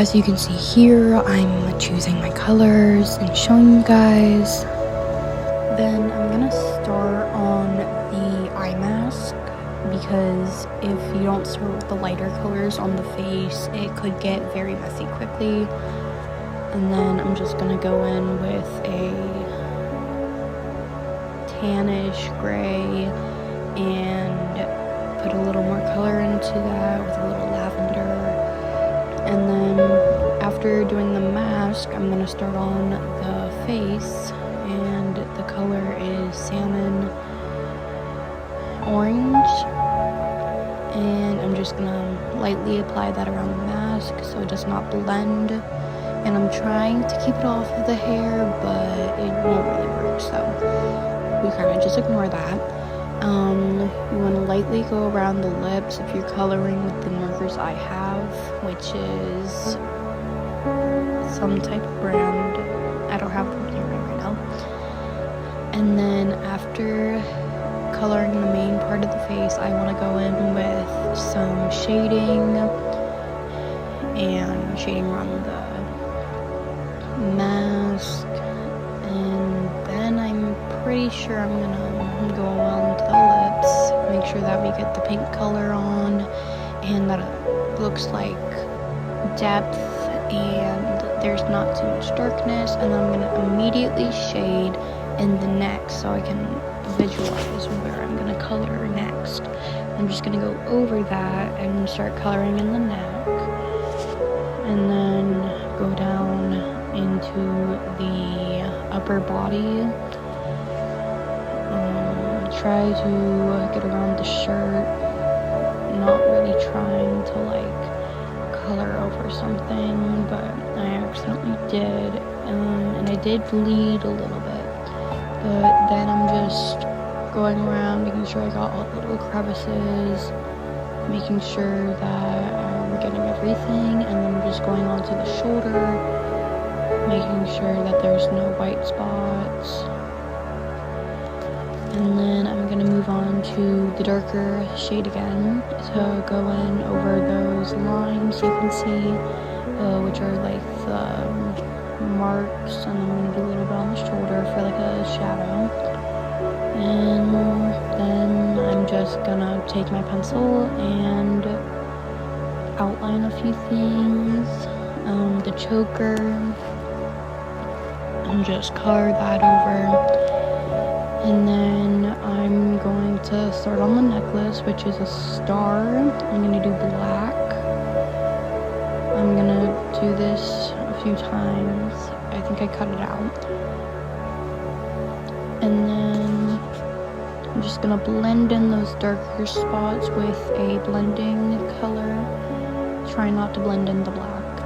as you can see here, I'm choosing my colors and showing you guys. Then I'm gonna start on the eye mask, because if you don't start with the lighter colors on the face, it could get very messy quickly. And then I'm just gonna go in with a tannish gray and put a little more color into that with a little lavender. And then after doing the mask, I'm gonna start on the face, and the color is salmon orange, and I'm just gonna lightly apply that around the mask so it does not blend. And I'm trying to keep it off of the hair, but it won't really work, so we kind of just ignore that. You want to lightly go around the lips if you're coloring with the markers I have, which is some type of brand. I don't have them here right now. And then after coloring the main part of the face, I want to go in with some shading and shading around the mask, and then I'm pretty sure I'm gonna go on to the lips, make sure that we get the pink color on and that it looks like depth and there's not too much darkness. And then I'm gonna immediately shade in the neck so I can visualize where I'm gonna color next. I'm just gonna go over that and start coloring in the neck, and then go down into the upper body. Try to get around the shirt, not really trying to like color over something, but I accidentally did, and I did bleed a little bit. But then I'm just going around, making sure I got all the little crevices, making sure that we're getting everything, and then I'm just going on to the shoulder, making sure that there's no white spots. And then I'm going to move on to the darker shade again to go in over those lines you can see, which are like the marks, and I'm going to do a little bit on the shoulder for like a shadow. And then I'm just going to take my pencil and outline a few things. The choker, and just color that over. And then I'm going to start on the necklace, which is a star. I'm going to do black. I'm going to do this a few times. I think I cut it out. And then I'm just going to blend in those darker spots with a blending color. Try not to blend in the black.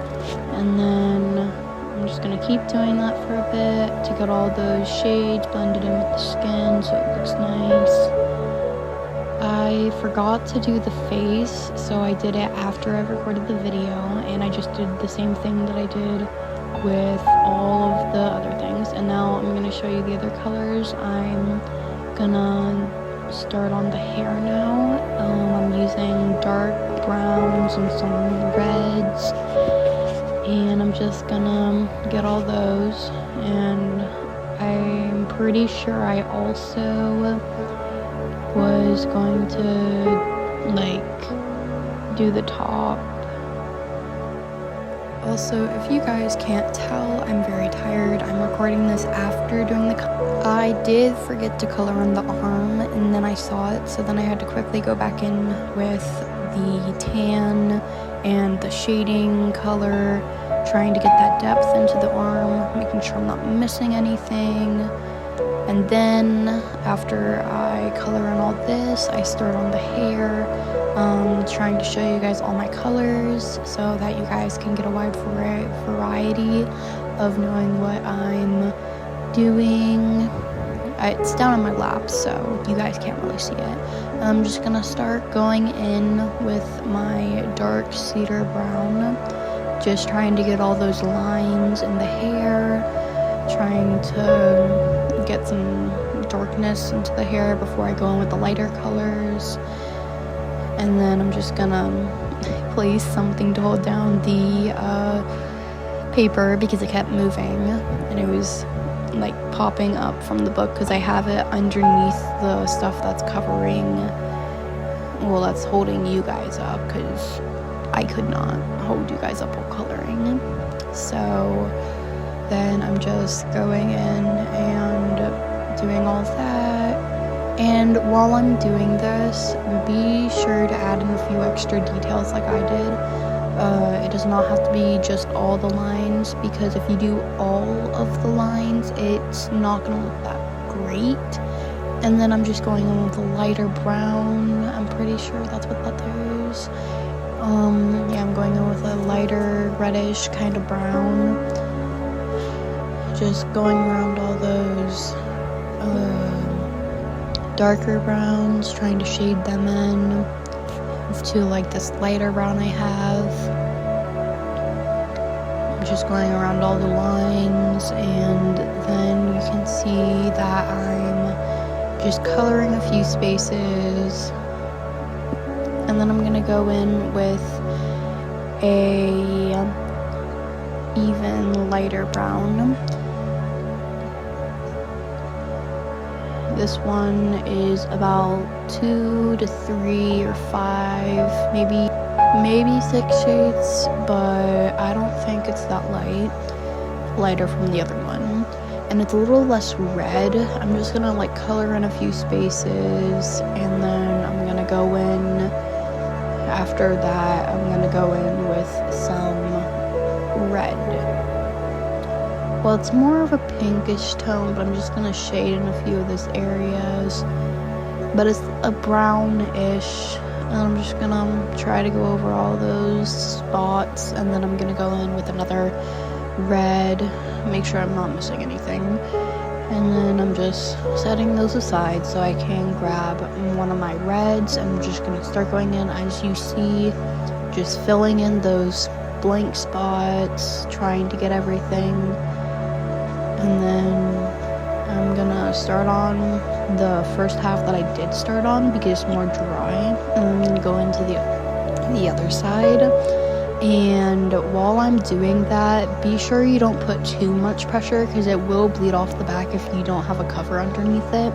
And then I'm just going to keep doing that for a bit to get all those shades blended in with the skin so it looks nice. I forgot to do the face, so I did it after I recorded the video, and I just did the same thing that I did with all of the other things. And now I'm going to show you the other colors. I'm going to start on the hair now. I'm using dark browns and some reds. And I'm just gonna get all those, and I'm pretty sure I also was going to like do the top. Also, if you guys can't tell, I'm very tired. I'm recording this after doing the I did forget to color on the arm, and then I saw it, so then I had to quickly go back in with the tan and the shading color, trying to get that depth into the arm, making sure I'm not missing anything. And then after I color in all this, I start on the hair, trying to show you guys all my colors so that you guys can get a wide variety of knowing what I'm doing. It's down on my lap, so you guys can't really see it. I'm just gonna start going in with my dark cedar brown, just trying to get all those lines in the hair, trying to get some darkness into the hair before I go in with the lighter colors. And then I'm just gonna placed something to hold down the paper because it kept moving and it was like popping up from the book because I have it underneath the stuff that's covering, well, that's holding you guys up because I could not hold you guys up while coloring. So then I'm just going in and doing all that. And while I'm doing this, be sure to add in a few extra details like I did. It does not have to be just all the lines, because if you do all of the lines, it's not going to look that great. And then I'm just going in with a lighter brown. I'm pretty sure that's what that is. Yeah, I'm going in with a lighter reddish kind of brown. Just going around all those darker browns, trying to shade them in to like this lighter brown I have. I'm just going around all the lines, and then you can see that I'm just coloring a few spaces, and then I'm gonna go in with a even lighter brown. This one is about 2 to 3 or 5, maybe 6 shades, but I don't think it's that lighter from the other one. And it's a little less red. I'm just gonna like color in a few spaces, and then I'm gonna go in, after that, I'm gonna go in with some red. Well, it's more of a pinkish tone, but I'm just gonna shade in a few of those areas. But it's a brownish, and I'm just gonna try to go over all those spots, and then I'm gonna go in with another red, make sure I'm not missing anything. And then I'm just setting those aside so I can grab one of my reds. I'm just gonna start going in, as you see, just filling in those blank spots, trying to get everything. And then I'm gonna start on the first half that I did start on because it's more dry, and I'm gonna go into the other side. And while I'm doing that, be sure you don't put too much pressure because it will bleed off the back if you don't have a cover underneath it.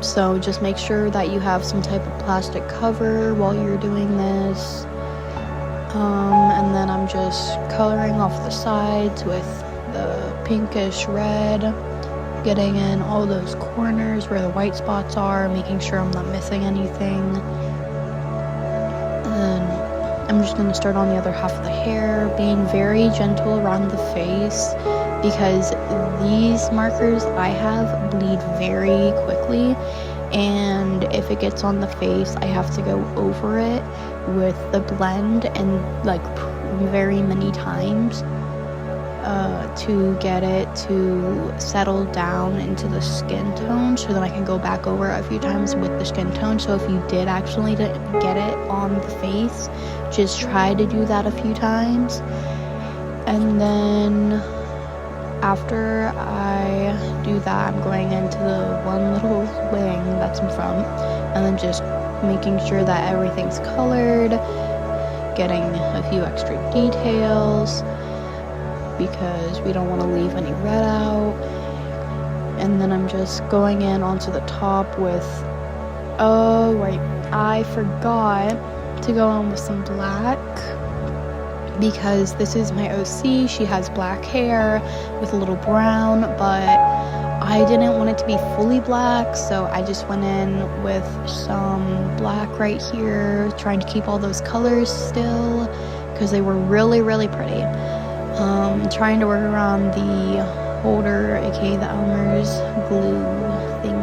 So just make sure that you have some type of plastic cover while you're doing this. And then I'm just coloring off the sides with the pinkish red, getting in all those corners where the white spots are, making sure I'm not missing anything. And then I'm just going to start on the other half of the hair, being very gentle around the face, because these markers I have bleed very quickly, and if it gets on the face, I have to go over it with the blend and like very many times to get it to settle down into the skin tone, so then I can go back over it a few times with the skin tone. So if you did actually get it on the face, just try to do that a few times. And then after I do that, I'm going into the one little wing that's in front, and then just making sure that everything's colored, getting a few extra details because we don't want to leave any red out. And then I'm just going in onto the top with, oh wait, I forgot to go in with some black, because this is my OC. She has black hair with a little brown, but I didn't want it to be fully black, so I just went in with some black right here, trying to keep all those colors still because they were really, really pretty. Trying to work around the holder, aka the Elmer's glue thing.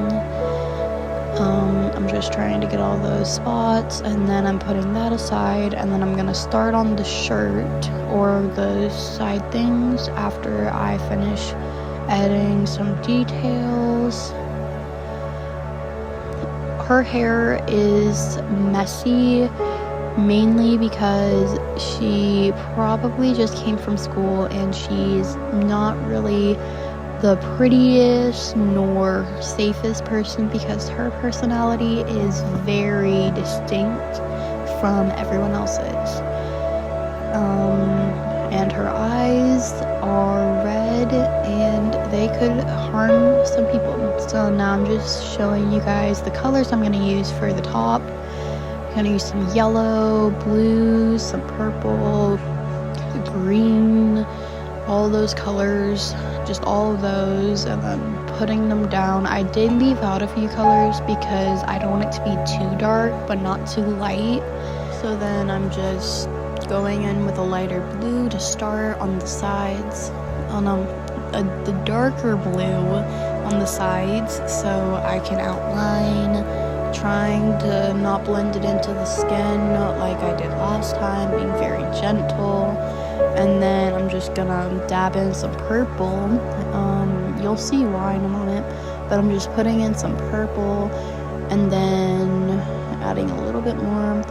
I'm just trying to get all those spots, and then I'm putting that aside, and then I'm gonna start on the shirt or the side things after I finish adding some details. Her hair is messy, mainly because she probably just came from school and she's not really the prettiest nor safest person, because her personality is very distinct from everyone else's. And her eyes are red and they could harm some people. So now I'm just showing you guys the colors I'm going to use for the top. I'm going to use some yellow, blue, some purple, green, all those colors, just all of those, and then putting them down. I did leave out a few colors because I don't want it to be too dark but not too light. So then I'm just going in with a lighter blue to start on the sides, on the darker blue on the sides, so I can outline, trying to not blend it into the skin like I did last time, being very gentle. And then I'm just gonna dab in some purple. You'll see why in a moment, but I'm just putting in some purple and then adding a little bit more.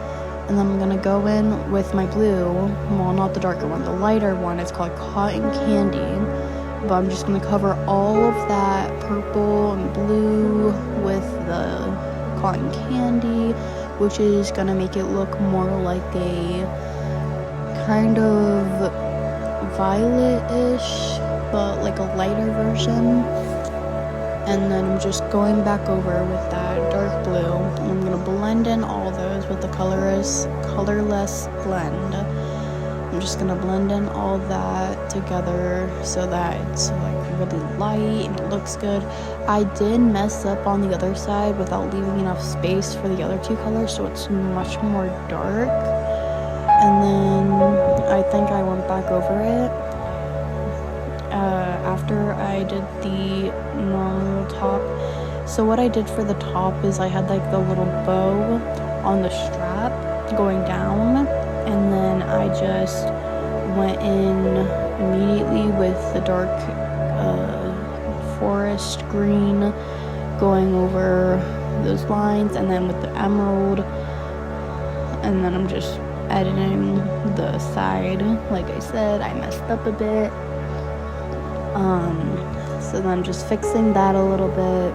And then I'm gonna go in with my blue, well, not the darker one, the lighter one. It's called Cotton Candy. But I'm just gonna cover all of that purple and blue with the Cotton Candy, which is gonna make it look more like a kind of violet-ish, but like a lighter version. And then I'm just going back over with that dark blue, and I'm gonna blend in all those with the colorless blend. I'm just gonna blend in all that together so that it's like really light and it looks good. I did mess up on the other side without leaving enough space for the other two colors, so it's much more dark. And then I think I went back over it after I did the normal top. So what I did for the top is I had like the little bow on the strap going down, and then I just went in immediately with the dark forest green going over those lines, and then with the emerald, and then I'm just editing the side. Like I said, I messed up a bit. So then I'm just fixing that a little bit,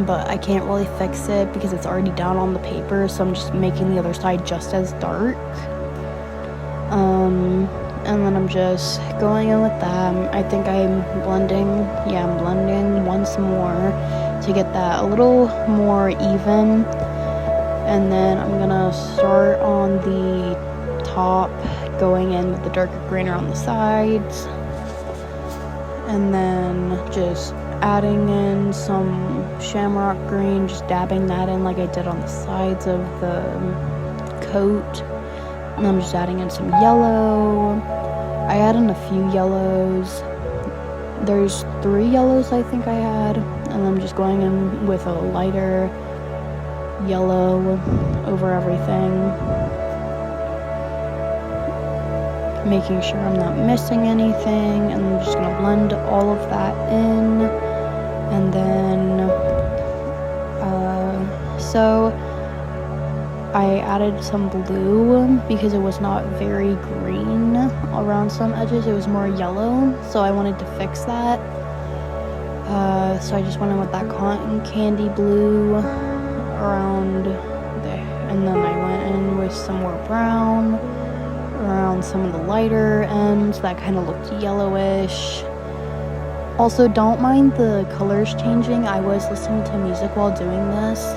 but I can't really fix it because it's already down on the paper, so I'm just making the other side just as dark. And then I'm just going in with that. I think I'm blending once more to get that a little more even. And then I'm gonna start on the top, going in with the darker green on the sides, and then just adding in some shamrock green, just dabbing that in like I did on the sides of the coat. And I'm just adding in some yellow. I add in a few yellows. There's 3 yellows I think I had, and I'm just going in with a lighter yellow over everything, making sure I'm not missing anything. And I'm just gonna blend all of that in. And then so I added some blue because it was not very green around some edges, it was more yellow, so I wanted to fix that. So I just went in with that cotton candy blue around there, and then I went in with some more brown around some of the lighter ends that kind of looked yellowish. Also, don't mind the colors changing. I was listening to music while doing this,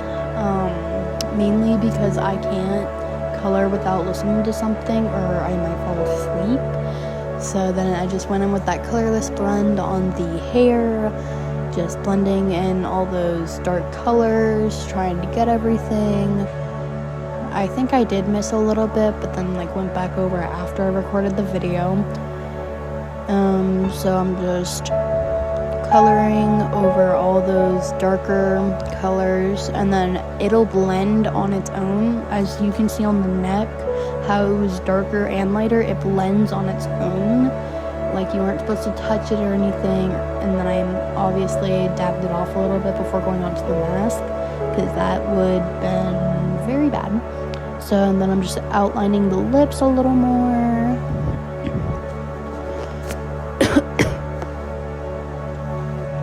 mainly because I can't color without listening to something or I might fall asleep. So then I just went in with that colorless blend on the hair, just blending in all those dark colors, trying to get everything. I think I did miss a little bit, but then like went back over it after I recorded the video. So I'm just coloring over all those darker colors, and then it'll blend on its own. As you can see on the neck, how it was darker and lighter, it blends on its own. Like you weren't supposed to touch it or anything. And then I obviously dabbed it off a little bit before going onto the mask, because that would have been very bad. So, and then I'm just outlining the lips a little more.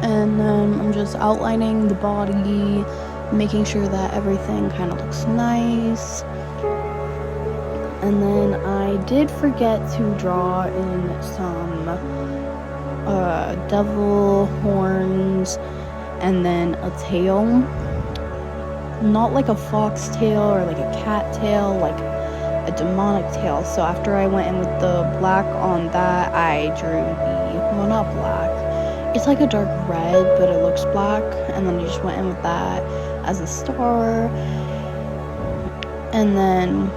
And then I'm just outlining the body making sure that everything kind of looks nice. And then I did forget to draw in some devil horns and then a tail. Not like a fox tail or like a cat tail, like a demonic tail. So after I went in with the black on that, I drew the, well, not black, it's like a dark red, but it looks black, and then I just went in with that as a star. And then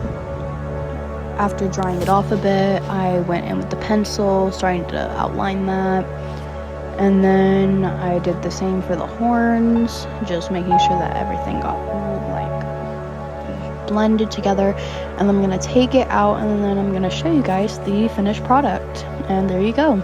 after drying it off a bit, I went in with the pencil, starting to outline that. And then I did the same for the horns, just making sure that everything got like blended together. And I'm gonna take it out and then I'm gonna show you guys the finished product. And there you go.